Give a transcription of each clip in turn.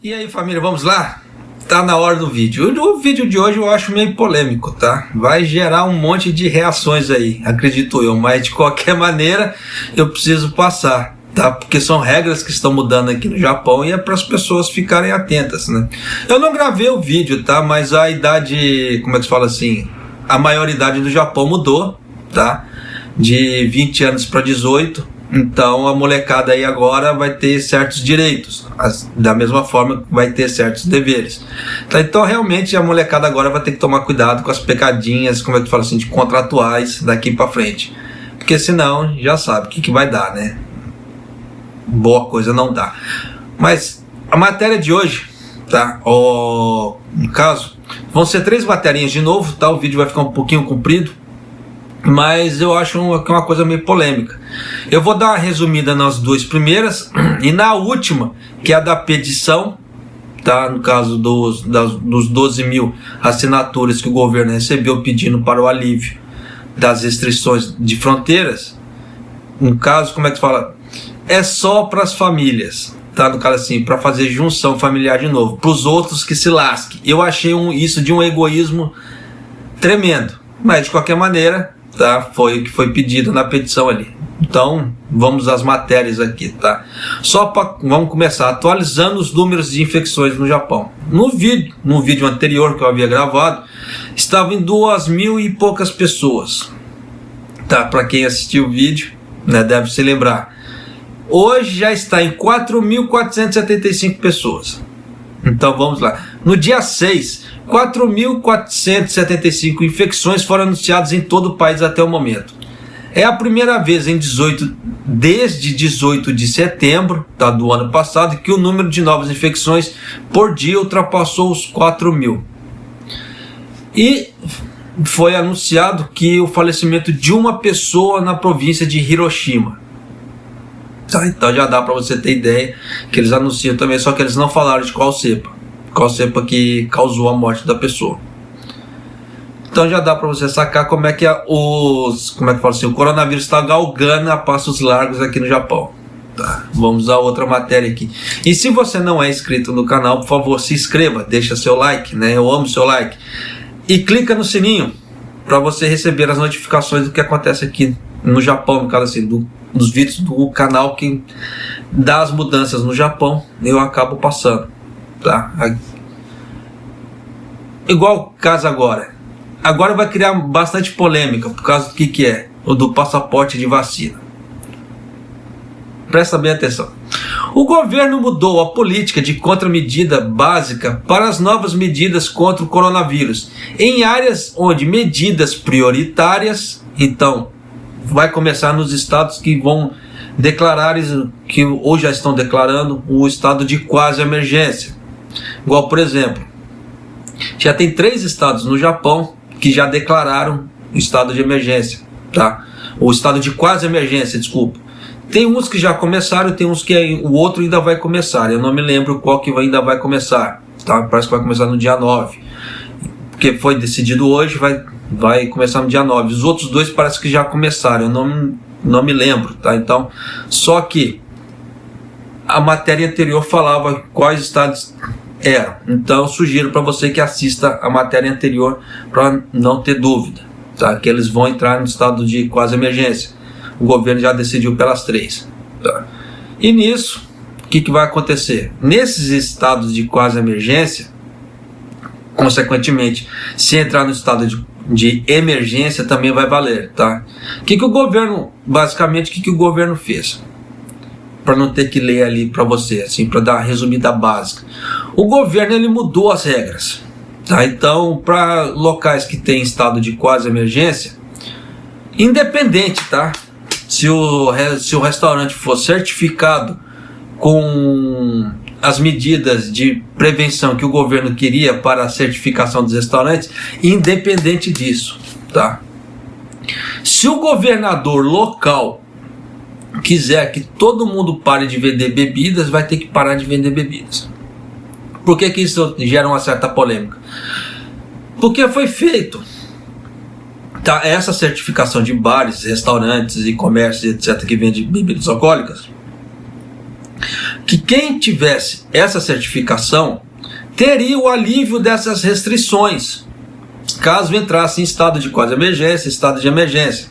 E aí, família, vamos lá? Tá na hora do vídeo. O vídeo de hoje eu acho meio polêmico, tá? Vai gerar um monte de reações aí, acredito eu, mas de qualquer maneira eu preciso passar, tá? Porque são regras que estão mudando aqui no Japão e é para as pessoas ficarem atentas, né? Eu não gravei o vídeo, tá? Mas a idade, como é que se fala assim? A maioridade do Japão mudou, tá? De 20 anos para 18. Então a molecada aí agora vai ter certos direitos, da mesma forma que vai ter certos deveres. Então realmente a molecada agora vai ter que tomar cuidado com as pecadinhas, como é que fala assim, de contratuais daqui para frente. Porque senão já sabe o que vai dar, né? Boa coisa não dá. Mas a matéria de hoje, tá? No caso, vão ser 3 materinhas de novo, tá? O vídeo vai ficar um pouquinho comprido, mas eu acho uma coisa meio polêmica. Eu vou dar uma resumida nas 2 primeiras e na última, que é a da petição, tá? No caso dos 12 mil assinaturas que o governo recebeu pedindo para o alívio das restrições de fronteiras. No caso, como é que fala? É só para as famílias, tá? No caso assim, para fazer junção familiar de novo, para os outros que se lasquem. Eu achei isso de um egoísmo tremendo, mas de qualquer maneira, tá? Foi o que foi pedido na petição ali. Então vamos às matérias aqui, tá? Vamos começar atualizando os números de infecções no Japão. No vídeo anterior que eu havia gravado, estava em 2.000 e poucas pessoas, tá? Para quem assistiu o vídeo, né, deve se lembrar. Hoje já está em 4.475 pessoas. Então vamos lá. No dia 6, 4.475 infecções foram anunciadas em todo o país até o momento. É a primeira vez desde 18 de setembro, tá, do ano passado, que o número de novas infecções por dia ultrapassou os 4.000. E foi anunciado que o falecimento de uma pessoa na província de Hiroshima. Tá, então já dá para você ter ideia que eles anunciam também, só que eles não falaram de qual cepa que causou a morte da pessoa. Então já dá para você sacar como é que o coronavírus está galgando a passos largos aqui no Japão. Tá, vamos a outra matéria aqui. E se você não é inscrito no canal, por favor, se inscreva, deixa seu like, né? Eu amo seu like. E clica no sininho para você receber as notificações do que acontece aqui no Japão, no caso assim, dos vídeos do canal que dá as mudanças no Japão, eu acabo passando, tá? Igual o caso agora vai criar bastante polêmica por causa do que é o do passaporte de vacina. Presta bem atenção. O governo mudou a política de contramedida básica para as novas medidas contra o coronavírus em áreas onde medidas prioritárias, então vai começar nos estados que vão declarar, que ou já estão declarando o estado de quase emergência. Igual, por exemplo, já tem 3 estados no Japão que já declararam o estado de emergência, tá? O estado de quase emergência, desculpa. Tem uns que já começaram, tem uns que o outro ainda vai começar. Eu não me lembro qual que ainda vai começar, tá? Parece que vai começar no dia 9. Porque foi decidido hoje, vai começar no dia 9. Os outros 2 parece que já começaram, eu não me lembro, tá? Então, só que a matéria anterior falava quais estados eram. Então eu sugiro para você que assista a matéria anterior para não ter dúvida, tá? Que eles vão entrar no estado de quase emergência. O governo já decidiu pelas 3, tá? E nisso, o que vai acontecer? Nesses estados de quase emergência, consequentemente, se entrar no estado de emergência também vai valer, tá? O governo, basicamente, o que o governo fez? Para não ter que ler ali para você, assim, para dar uma resumida básica. O governo ele mudou as regras, tá? Então, para locais que tem estado de quase emergência, independente, tá? Se o restaurante for certificado com as medidas de prevenção que o governo queria para a certificação dos restaurantes, independente disso, tá? Se o governador local quiser que todo mundo pare de vender bebidas, vai ter que parar de vender bebidas. Por que isso gera uma certa polêmica? Porque foi feito, tá, essa certificação de bares, restaurantes e comércios, etc., que vende bebidas alcoólicas, que quem tivesse essa certificação teria o alívio dessas restrições, caso entrasse em estado de quase emergência, estado de emergência.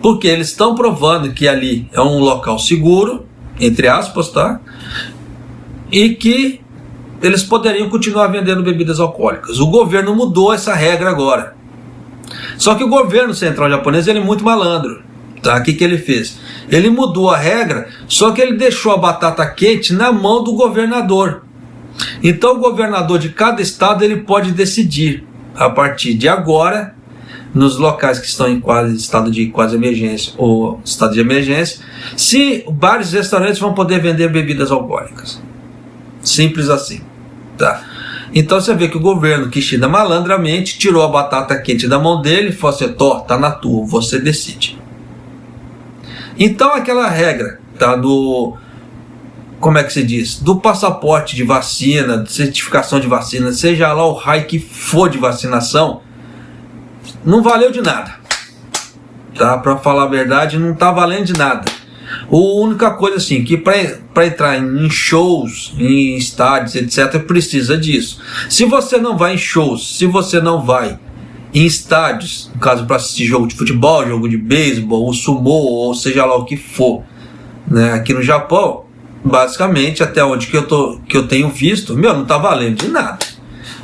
Porque eles estão provando que ali é um local seguro, entre aspas, tá? E que eles poderiam continuar vendendo bebidas alcoólicas. O governo mudou essa regra agora. Só que o governo central japonês ele é muito malandro. Tá? O que ele fez? Ele mudou a regra, só que ele deixou a batata quente na mão do governador. Então o governador de cada estado ele pode decidir, a partir de agora, nos locais que estão em estado de quase emergência ou estado de emergência, se bares e restaurantes vão poder vender bebidas alcoólicas. Simples assim. Tá? Então você vê que o governo Kishida malandramente tirou a batata quente da mão dele e falou assim: tá na tua, você decide. Então aquela regra tá, como é que se diz? Do passaporte de vacina, de certificação de vacina, seja lá o raio que for de vacinação, não valeu de nada. Tá? Para falar a verdade, não tá valendo de nada. A única coisa assim, que para entrar em shows, em estádios, etc., precisa disso. Se você não vai em shows, se você não vai em estádios, no caso para assistir jogo de futebol, jogo de beisebol, ou sumô, ou seja lá o que for, né, aqui no Japão, basicamente, até onde que eu tenho visto, não tá valendo de nada.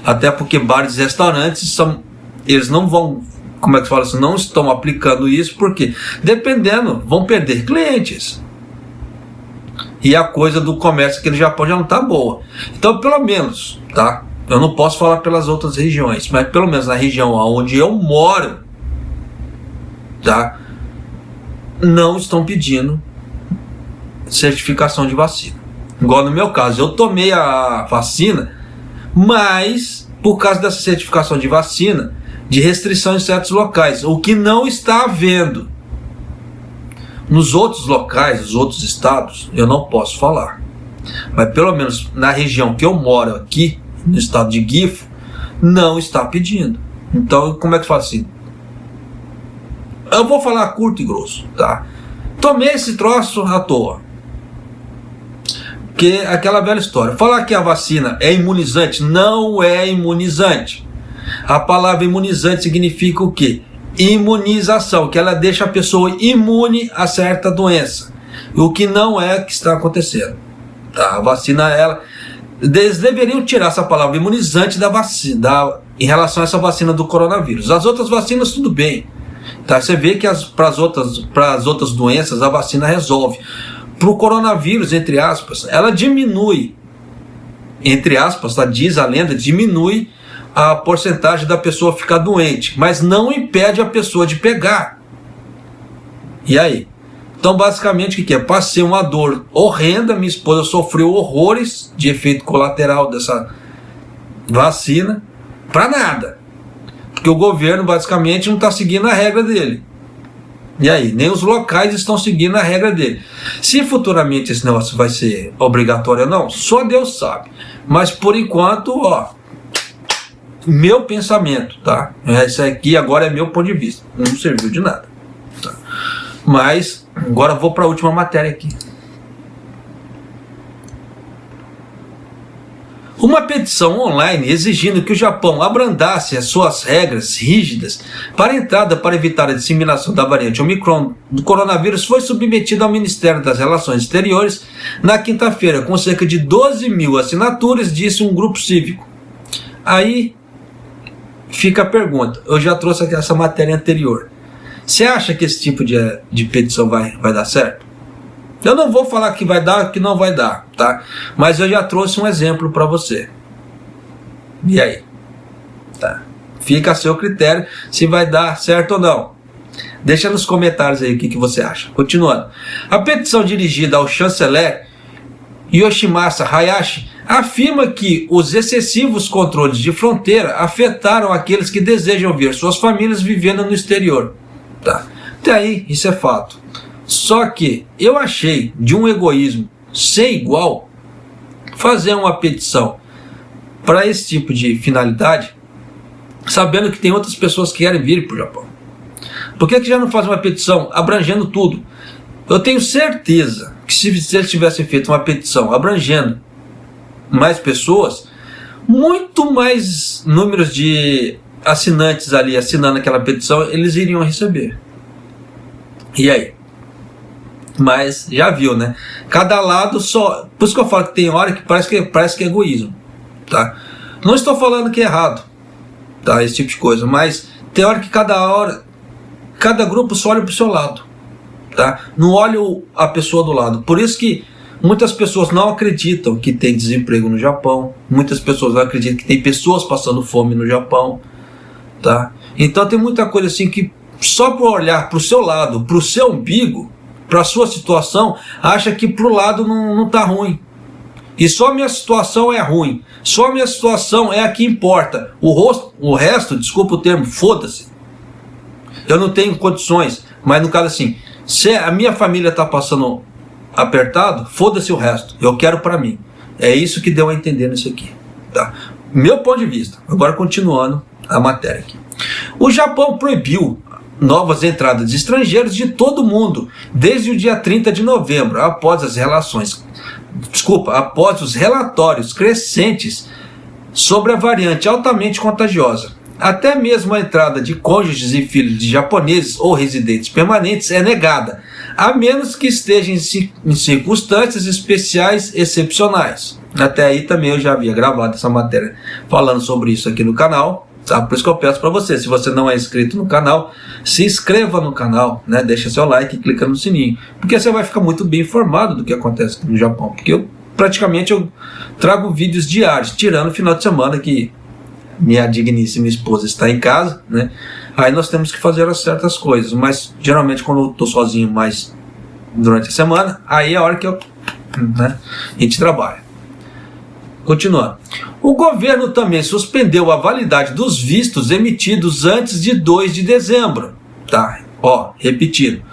Até porque bares e restaurantes eles não vão, como é que fala assim, não estão aplicando isso, porque dependendo, vão perder clientes. E a coisa do comércio aqui no Japão já não tá boa. Então, pelo menos, tá? Eu não posso falar pelas outras regiões, mas pelo menos na região onde eu moro, tá? Não estão pedindo certificação de vacina. Igual no meu caso, eu tomei a vacina, mas por causa dessa certificação de vacina, de restrição em certos locais, o que não está havendo nos outros locais, nos outros estados, eu não posso falar. Mas pelo menos na região que eu moro aqui, no estado de Gifu, não está pedindo. Então, como é que fala assim? Eu vou falar curto e grosso, tá? Tomei esse troço à toa. Porque aquela velha história, falar que a vacina é imunizante, não é imunizante. A palavra imunizante significa o quê? Imunização, que ela deixa a pessoa imune a certa doença. O que não é o que está acontecendo. Tá? A vacina, eles deveriam tirar essa palavra imunizante da vacina, em relação a essa vacina do coronavírus. As outras vacinas, tudo bem. Tá? Você vê que para as outras doenças a vacina resolve. Para o coronavírus, entre aspas, ela diminui, entre aspas, tá? Diz a lenda, diminui a porcentagem da pessoa ficar doente, mas não impede a pessoa de pegar. E aí? Então, basicamente, o que é? Passei uma dor horrenda, minha esposa sofreu horrores de efeito colateral dessa vacina, para nada. Porque o governo, basicamente, não está seguindo a regra dele. E aí? Nem os locais estão seguindo a regra dele. Se futuramente esse negócio vai ser obrigatório ou não, só Deus sabe. Mas, por enquanto, meu pensamento, tá? Esse aqui agora é meu ponto de vista. Não serviu de nada. Tá? Mas, agora vou para a última matéria aqui. Uma petição online exigindo que o Japão abrandasse as suas regras rígidas para a entrada para evitar a disseminação da variante Omicron do coronavírus foi submetida ao Ministério das Relações Exteriores na quinta-feira, com cerca de 12 mil assinaturas, disse um grupo cívico. Aí fica a pergunta, eu já trouxe aqui essa matéria anterior. Você acha que esse tipo de petição vai dar certo? Eu não vou falar que vai dar, que não vai dar, tá? Mas eu já trouxe um exemplo para você. E aí? Tá. Fica a seu critério se vai dar certo ou não. Deixa nos comentários aí o que você acha. Continuando. A petição dirigida ao chanceler Yoshimasa Hayashi afirma que os excessivos controles de fronteira afetaram aqueles que desejam ver suas famílias vivendo no exterior. Tá. Até aí, isso é fato. Só que eu achei de um egoísmo sem igual fazer uma petição para esse tipo de finalidade, sabendo que tem outras pessoas que querem vir para o Japão. Por que já não faz uma petição abrangendo tudo? Eu tenho certeza que se eles tivessem feito uma petição abrangendo mais pessoas, muito mais números de assinantes ali assinando aquela petição eles iriam receber. E aí? Mas já viu, né? Cada lado só. Por isso que eu falo que tem hora que parece que é egoísmo, tá? Não estou falando que é errado, tá? Esse tipo de coisa, mas tem hora que cada grupo só olha pro seu lado, tá? Não olha a pessoa do lado. Por isso que muitas pessoas não acreditam que tem desemprego no Japão. Muitas pessoas não acreditam que tem pessoas passando fome no Japão, tá? Então tem muita coisa assim que só por olhar pro seu lado, pro seu umbigo, para a sua situação, acha que pro lado não tá ruim. E só a minha situação é ruim. Só a minha situação é a que importa. O resto, desculpa o termo, foda-se. Eu não tenho condições. Mas no caso assim, se a minha família tá passando apertado, foda-se o resto. Eu quero para mim. É isso que deu a entender nisso aqui, tá? Meu ponto de vista. Agora continuando a matéria aqui. O Japão proibiu novas entradas de estrangeiros de todo mundo desde o dia 30 de novembro, após os relatórios crescentes sobre a variante altamente contagiosa. Até mesmo a entrada de cônjuges e filhos de japoneses ou residentes permanentes é negada, a menos que estejam em circunstâncias especiais excepcionais. Até aí também eu já havia gravado essa matéria falando sobre isso aqui no canal. Tá? Por isso que eu peço para você, se você não é inscrito no canal, se inscreva no canal, né? Deixa seu like e clica no sininho, porque você vai ficar muito bem informado do que acontece aqui no Japão, porque eu trago vídeos diários, tirando o final de semana que minha digníssima esposa está em casa, né? Aí nós temos que fazer as certas coisas, mas geralmente quando eu estou sozinho mais durante a semana, aí é a hora que a gente trabalha. Continuando. O governo também suspendeu a validade dos vistos emitidos antes de 2 de dezembro. Tá? Repetindo.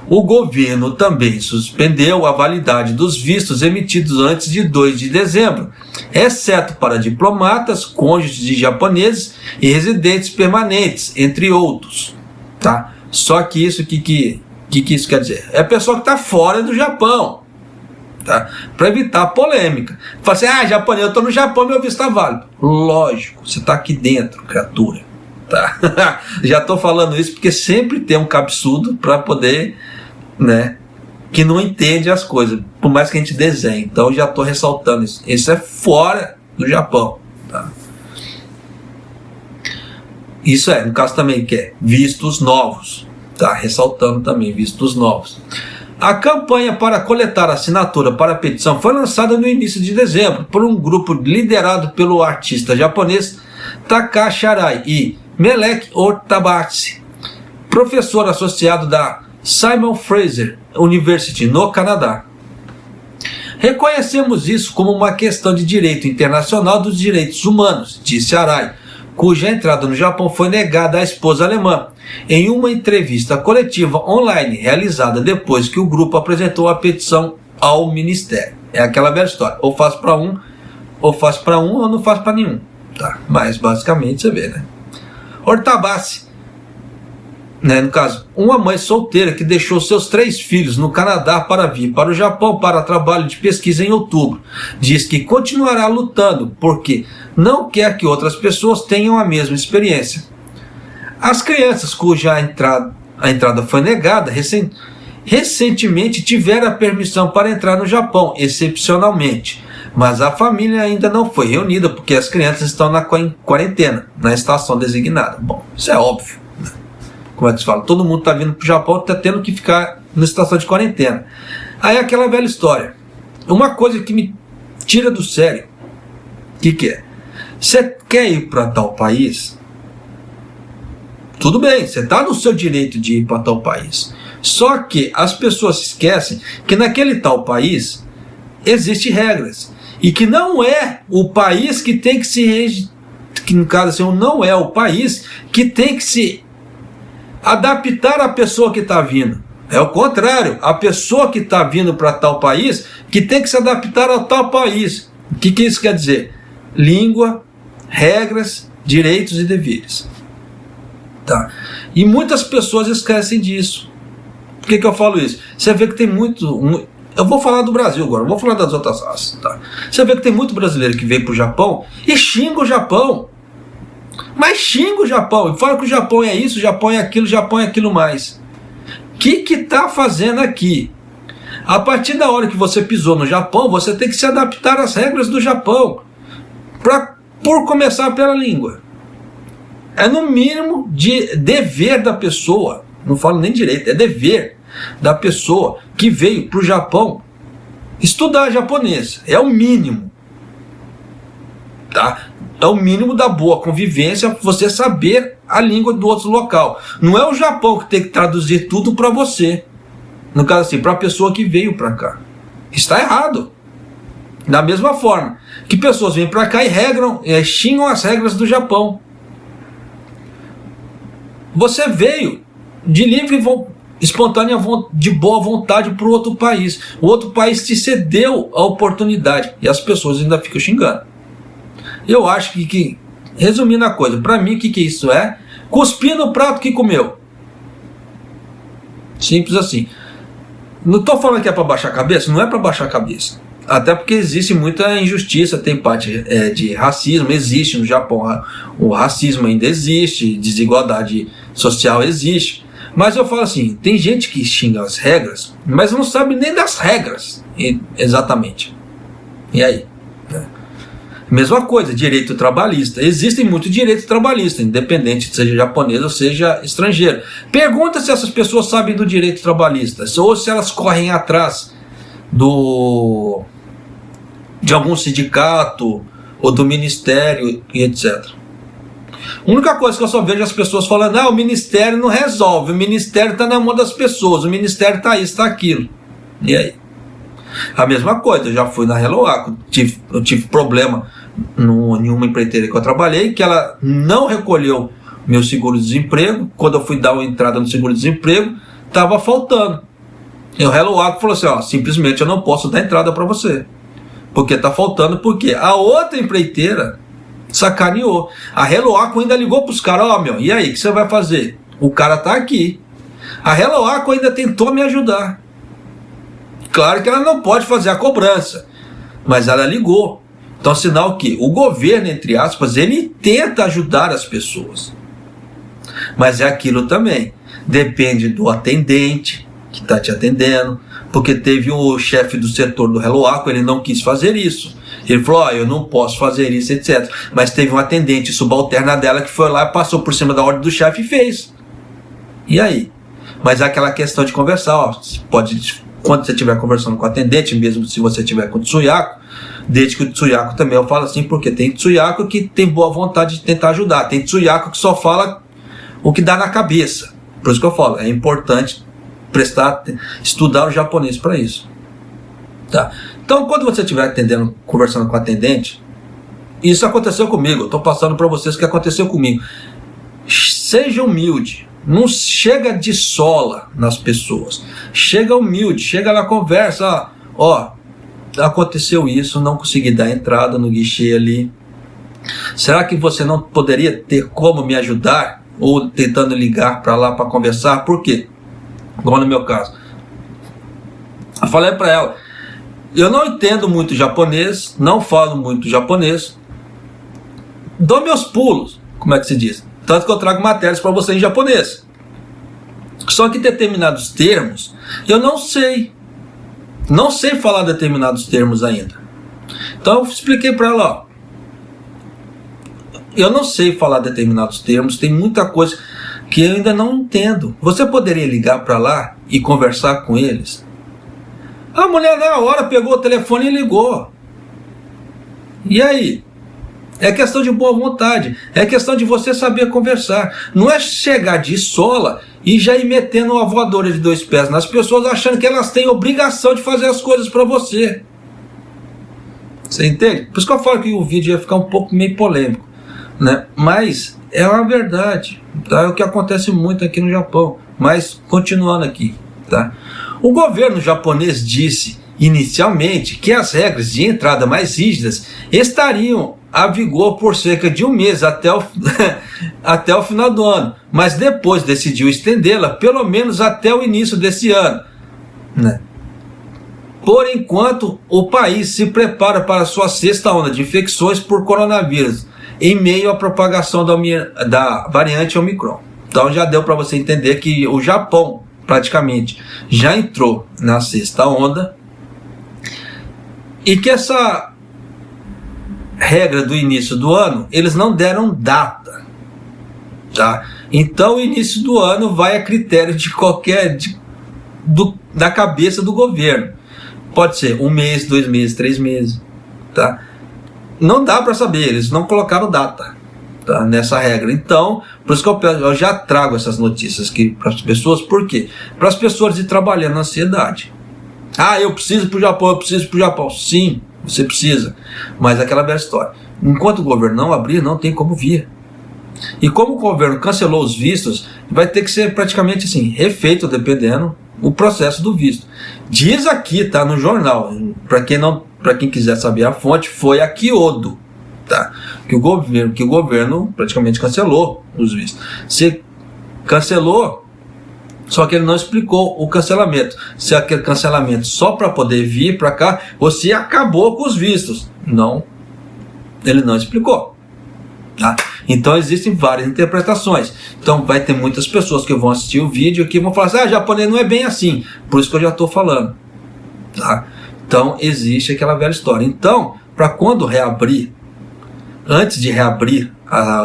O governo também suspendeu a validade dos vistos emitidos antes de 2 de dezembro, exceto para diplomatas, cônjuges de japoneses e residentes permanentes, entre outros. Tá? Só que isso, que isso quer dizer? É a pessoa que está fora do Japão. Tá? Para evitar polêmica. Fala assim, japonês, eu estou no Japão, meu visto está válido. Lógico, você está aqui dentro, criatura. Tá? Já estou falando isso porque sempre tem um cabeçudo para poder, né, que não entende as coisas, por mais que a gente desenhe. Então já estou ressaltando isso. Isso é fora do Japão. Tá? Isso no caso também que é vistos novos. Tá? Ressaltando também, vistos novos. A campanha para coletar assinatura para a petição foi lançada no início de dezembro por um grupo liderado pelo artista japonês Takashi Arai e Melek Otabatsu, professor associado da Simon Fraser University, no Canadá. Reconhecemos isso como uma questão de direito internacional dos direitos humanos, disse Arai, cuja entrada no Japão foi negada à esposa alemã, em uma entrevista coletiva online realizada depois que o grupo apresentou a petição ao Ministério. É aquela velha história, ou faço para um, ou não faço para nenhum. Tá? Mas basicamente você vê, né? Otabatsu, né, no caso, uma mãe solteira que deixou seus 3 filhos no Canadá para vir para o Japão para trabalho de pesquisa em outubro, diz que continuará lutando porque não quer que outras pessoas tenham a mesma experiência. As crianças cuja entrada foi negada recentemente tiveram a permissão para entrar no Japão, excepcionalmente, mas a família ainda não foi reunida porque as crianças estão na quarentena, na estação designada. Bom, isso é óbvio. Como é que se fala? Todo mundo está vindo para o Japão, está tendo que ficar na estação de quarentena. Aí é aquela velha história. Uma coisa que me tira do sério, o que é? Você quer ir para tal país? Tudo bem, você está no seu direito de ir para tal país. Só que as pessoas esquecem que naquele tal país existem regras. E que não é o país que tem que se... que no caso assim, não é o país que tem que se adaptar à pessoa que está vindo. É o contrário, a pessoa que está vindo para tal país que tem que se adaptar a tal país. O que isso quer dizer? Língua, regras, direitos e deveres. Tá? E muitas pessoas esquecem disso. Por que eu falo isso? Você vê que tem muito... Eu vou falar do Brasil agora, eu vou falar das outras raças. Tá? Você vê que tem muito brasileiro que veio pro Japão e xinga o Japão. Mas xinga o Japão e fala que o Japão é isso, o Japão é aquilo mais. O que tá fazendo aqui? A partir da hora que você pisou no Japão, você tem que se adaptar às regras do Japão. Por começar pela língua. É no mínimo de dever da pessoa, não falo nem direito, é dever da pessoa que veio para o Japão estudar japonês. É o mínimo. Tá? É o mínimo da boa convivência, você saber a língua do outro local. Não é o Japão que tem que traduzir tudo para você. No caso assim, para a pessoa que veio para cá. Está errado. Da mesma forma que pessoas vêm para cá e xingam as regras do Japão. Você veio de livre, espontânea, de boa vontade para o outro país. O outro país te cedeu a oportunidade e as pessoas ainda ficam xingando. Eu acho que resumindo a coisa, para mim o que isso é? Cuspir no prato que comeu. Simples assim. Não estou falando que é para baixar a cabeça, não é para baixar a cabeça. Até porque existe muita injustiça, tem parte de racismo, existe no Japão, o racismo ainda existe, desigualdade social existe. Mas eu falo assim, tem gente que xinga as regras, mas não sabe nem das regras, exatamente. E aí? Mesma coisa, direito trabalhista. Existem muitos direitos trabalhistas, independente seja japonês ou seja estrangeiro. Pergunta se essas pessoas sabem do direito trabalhista, ou se elas correm atrás de algum sindicato ou do ministério e etc. A única coisa que eu só vejo as pessoas falando, o ministério não resolve, o ministério está na mão das pessoas, o ministério está isso, está aquilo. E aí? A mesma coisa, eu já fui na Hello Aqua, eu tive problema em uma empreiteira que eu trabalhei, que ela não recolheu meu seguro-desemprego. Quando eu fui dar uma entrada no seguro-desemprego, estava faltando. E o Hello Aqua falou assim, simplesmente eu não posso dar entrada para você, porque está faltando, porque a outra empreiteira sacaneou. A Hello Aqua ainda ligou para os caras, e aí, o que você vai fazer? O cara está aqui. A Hello Aqua ainda tentou me ajudar. Claro que ela não pode fazer a cobrança, mas ela ligou. Então, sinal que o governo, entre aspas, ele tenta ajudar as pessoas. Mas é aquilo também. Depende do atendente que está te atendendo, porque teve o chefe do setor do Hello Aqua, ele não quis fazer isso. Ele falou, eu não posso fazer isso, etc. Mas teve um atendente subalterna dela que foi lá, passou por cima da ordem do chefe e fez. E aí? Mas é aquela questão de conversar, quando você estiver conversando com o atendente, mesmo se você estiver com o Tsuyaku, desde que o Tsuyaku também, eu falo assim, porque tem Tsuyaku que tem boa vontade de tentar ajudar, tem Tsuyaku que só fala o que dá na cabeça. Por isso que eu falo, é importante estudar o japonês para isso. Tá? Então, quando você estiver conversando com o atendente, isso aconteceu comigo, eu estou passando para vocês o que aconteceu comigo. Seja humilde. Não chega de sola nas pessoas. Chega humilde, chega na conversa, aconteceu isso, não consegui dar entrada no guichê ali. Será que você não poderia ter como me ajudar? Ou tentando ligar para lá para conversar? Por quê? Igual no meu caso. Eu falei para ela, eu não entendo muito japonês, não falo muito japonês, dou meus pulos, como é que se diz? Tanto que eu trago matérias para você em japonês. Só que determinados termos, eu não sei. Não sei falar determinados termos ainda. Então eu expliquei para ela, eu não sei falar determinados termos, tem muita coisa que eu ainda não entendo. Você poderia ligar para lá e conversar com eles? A mulher na hora pegou o telefone e ligou. E aí? É questão de boa vontade, é questão de você saber conversar. Não é chegar de sola e já ir metendo uma voadora de 2 pés nas pessoas, achando que elas têm obrigação de fazer as coisas para você. Você entende? Por isso que eu falo que o vídeo ia ficar um pouco meio polêmico, né? Mas é uma verdade, tá? É o que acontece muito aqui no Japão. Mas continuando aqui, tá? O governo japonês disse inicialmente que as regras de entrada mais rígidas estariam a vigor por cerca de 1 mês até o final do ano, mas depois decidiu estendê-la pelo menos até o início desse ano, né? Por enquanto, o país se prepara para a sua sexta onda de infecções por coronavírus, em meio à propagação da variante Omicron. Então já deu para você entender que o Japão praticamente já entrou na sexta onda e que essa regra do início do ano, eles não deram data, tá? Então o início do ano vai a critério de da cabeça do governo. Pode ser 1 mês, 2 meses, 3 meses, tá? Não dá para saber, eles não colocaram data, tá, nessa regra. Então, por isso que eu já trago essas notícias aqui para as pessoas. Por quê? Para as pessoas ir trabalhando na ansiedade. Ah, eu preciso ir para o Japão, eu preciso ir para o Japão. Sim, você precisa, mas aquela velha história. Enquanto o governo não abrir, não tem como vir. E como o governo cancelou os vistos, vai ter que ser praticamente assim, refeito, dependendo o processo do visto. Diz aqui, tá, no jornal, para quem quiser saber a fonte, foi a Kyodo, tá? Que o governo praticamente cancelou os vistos. Se cancelou, só que ele não explicou o cancelamento. Se é aquele cancelamento só para poder vir para cá, ou se acabou com os vistos. Não, ele não explicou, tá? Então existem várias interpretações. Então vai ter muitas pessoas que vão assistir o vídeo aqui e vão falar assim, japonês não é bem assim. Por isso que eu já estou falando, tá? Então existe aquela velha história. Então, para quando reabrir, antes de reabrir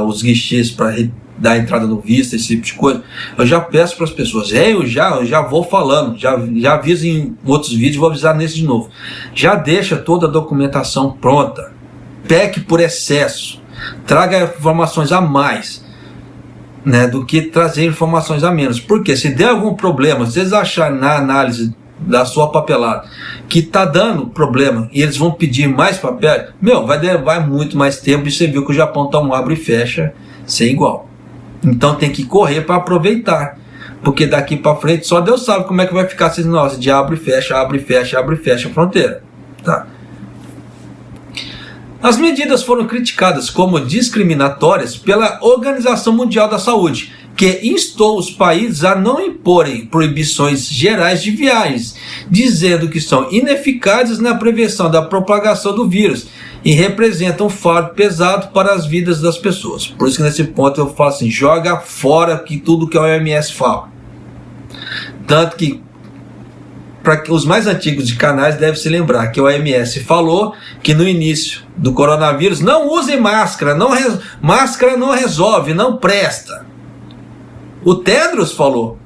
os guichês para dar entrada no visto, esse tipo de coisa, eu já peço para as pessoas, eu já vou falando, já aviso em outros vídeos, vou avisar nesse de novo. Já deixa toda a documentação pronta. Peque por excesso. Traga informações a mais, né, do que trazer informações a menos. Porque se der algum problema, se eles acharem na análise da sua papelada que está dando problema e eles vão pedir mais papel, vai levar muito mais tempo. E você viu que o Japão está um abre e fecha sem igual. Então tem que correr para aproveitar, porque daqui para frente só Deus sabe como é que vai ficar esse negócio de abre e fecha, abre e fecha, abre e fecha a fronteira, tá? As medidas foram criticadas como discriminatórias pela Organização Mundial da Saúde, que instou os países a não imporem proibições gerais de viagens, dizendo que são ineficazes na prevenção da propagação do vírus e representam um fardo pesado para as vidas das pessoas. Por isso que nesse ponto eu falo assim, joga fora tudo que a OMS fala. Tanto que para os mais antigos de canais devem se lembrar que a OMS falou que no início do coronavírus não usem máscara, máscara não resolve, não presta. O Tedros falou.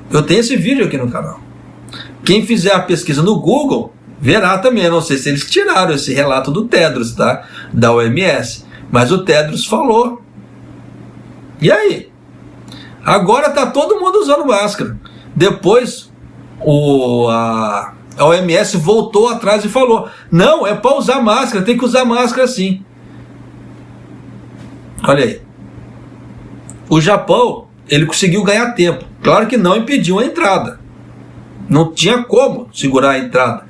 Eu tenho esse vídeo aqui no canal. Quem fizer a pesquisa no Google verá também. Eu não sei se eles tiraram esse relato do Tedros, tá? Da OMS, mas o Tedros falou. E aí? Agora tá todo mundo usando máscara. Depois a OMS voltou atrás e falou, não, é para usar máscara, tem que usar máscara sim. Olha aí. O Japão, ele conseguiu ganhar tempo. Claro que não impediu a entrada. Não tinha como segurar a entrada,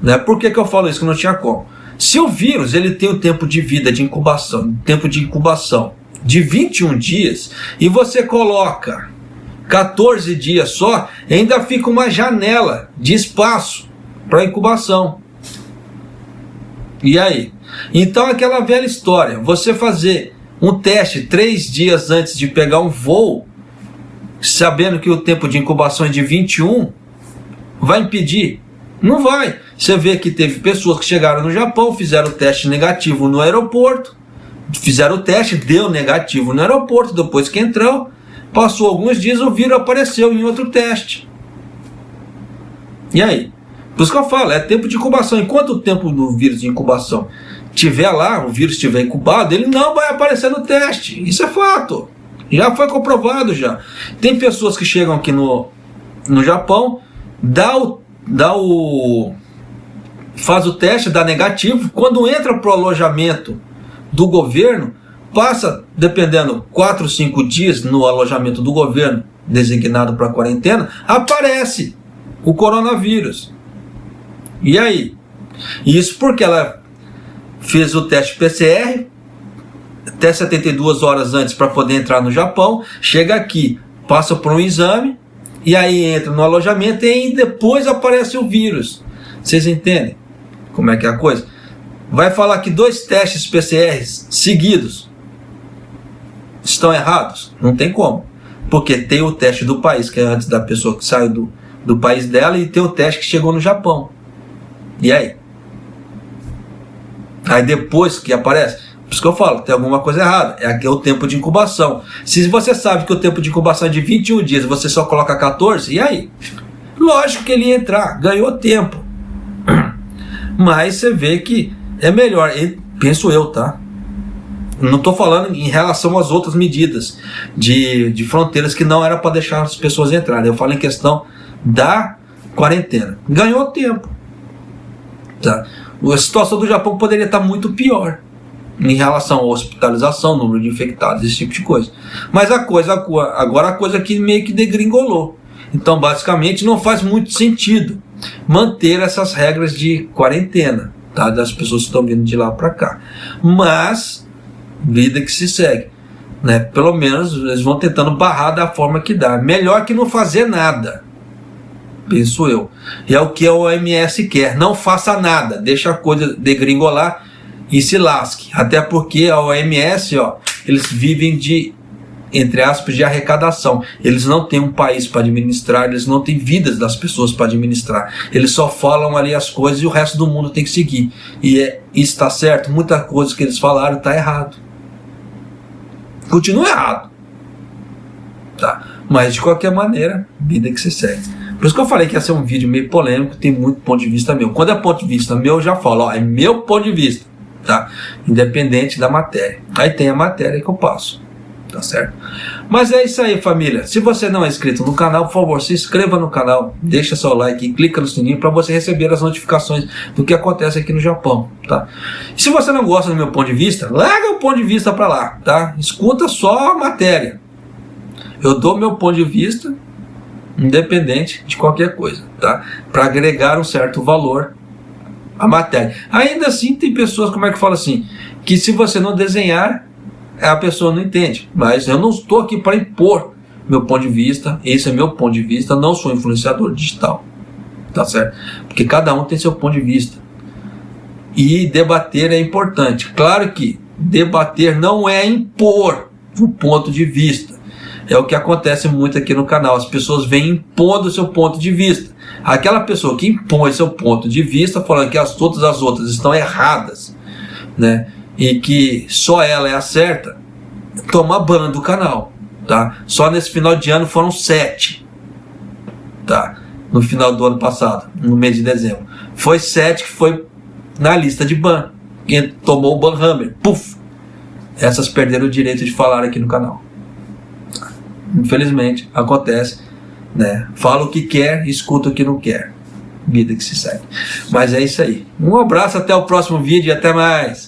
né? Por que eu falo isso que não tinha como? Se o vírus ele tem um tempo de vida, de incubação, de 21 dias, e você coloca 14 dias só, ainda fica uma janela de espaço para incubação. E aí? Então aquela velha história, você fazer um teste 3 dias antes de pegar um voo, sabendo que o tempo de incubação é de 21, vai impedir? Não vai. Você vê que teve pessoas que chegaram no Japão, fizeram o teste negativo no aeroporto, fizeram o teste, deu negativo no aeroporto, depois que entrou, passou alguns dias, o vírus apareceu em outro teste. E aí? Por isso que eu falo, é tempo de incubação. Enquanto o tempo do vírus de incubação tiver lá, o vírus estiver incubado, ele não vai aparecer no teste. Isso é fato. Já foi comprovado já. Tem pessoas que chegam aqui no Japão, faz o teste, dá negativo. Quando entra para o alojamento do governo, passa, dependendo, 4 ou 5 dias no alojamento do governo, designado para quarentena, aparece o coronavírus. E aí? Isso porque ela fez o teste PCR até 72 horas antes para poder entrar no Japão, chega aqui, passa por um exame e aí entra no alojamento e aí depois aparece o vírus. Vocês entendem como é que é a coisa? Vai falar que 2 testes PCRs seguidos estão errados? Não tem como. Porque tem o teste do país, que é antes da pessoa que saiu do país dela, e tem o teste que chegou no Japão. E aí? Aí depois que aparece, por isso que eu falo, tem alguma coisa errada. É o tempo de incubação. Se você sabe que o tempo de incubação é de 21 dias, você só coloca 14, e aí? Lógico que ele ia entrar, ganhou tempo. Mas você vê que é melhor, penso eu, tá? Não estou falando em relação às outras medidas de fronteiras que não era para deixar as pessoas entrarem. Eu falo em questão da quarentena. Ganhou tempo. Tá? A situação do Japão poderia estar muito pior em relação à hospitalização, número de infectados, esse tipo de coisa. Mas agora a coisa aqui meio que degringolou. Então, basicamente, não faz muito sentido manter essas regras de quarentena, tá? Das pessoas que estão vindo de lá para cá. Mas vida que se segue, né? Pelo menos eles vão tentando barrar da forma que dá. Melhor que não fazer nada, penso eu. E é o que a OMS quer. Não faça nada, deixa a coisa degringolar e se lasque. Até porque a OMS, eles vivem de, entre aspas, de arrecadação. Eles não têm um país para administrar, eles não têm vidas das pessoas para administrar. Eles só falam ali as coisas e o resto do mundo tem que seguir. E isso está certo? Muita coisa que eles falaram está errado. Continua errado, tá? Mas de qualquer maneira, vida que se segue. Por isso que eu falei que ia ser um vídeo meio polêmico, tem muito ponto de vista meu. Quando é ponto de vista meu, eu já falo, é meu ponto de vista, tá? Independente da matéria. Aí tem a matéria que eu passo, tá certo? Mas é isso aí, família. Se você não é inscrito no canal, por favor, se inscreva no canal, deixa seu like e clica no sininho para você receber as notificações do que acontece aqui no Japão, tá? E se você não gosta do meu ponto de vista, larga o ponto de vista para lá, tá? Escuta só a matéria. Eu dou meu ponto de vista independente de qualquer coisa, tá? Para agregar um certo valor à matéria. Ainda assim, tem pessoas, como é que fala assim, que se você não desenhar, a pessoa não entende. Mas eu não estou aqui para impor meu ponto de vista. Esse é meu ponto de vista. Não sou influenciador digital, tá certo? Porque cada um tem seu ponto de vista. E debater é importante. Claro que debater não é impor o ponto de vista. É o que acontece muito aqui no canal. As pessoas vêm impondo o seu ponto de vista. Aquela pessoa que impõe seu ponto de vista, falando que todas as outras estão erradas, né? E que só ela é a certa, toma ban do canal, tá? Só nesse final de ano foram 7, tá? No final do ano passado, no mês de dezembro. Foi 7 que foi na lista de ban. Quem tomou o banhammer, puf! Essas perderam o direito de falar aqui no canal. Infelizmente, acontece, né? Fala o que quer, escuta o que não quer. Vida que se segue. Mas é isso aí. Um abraço, até o próximo vídeo e até mais.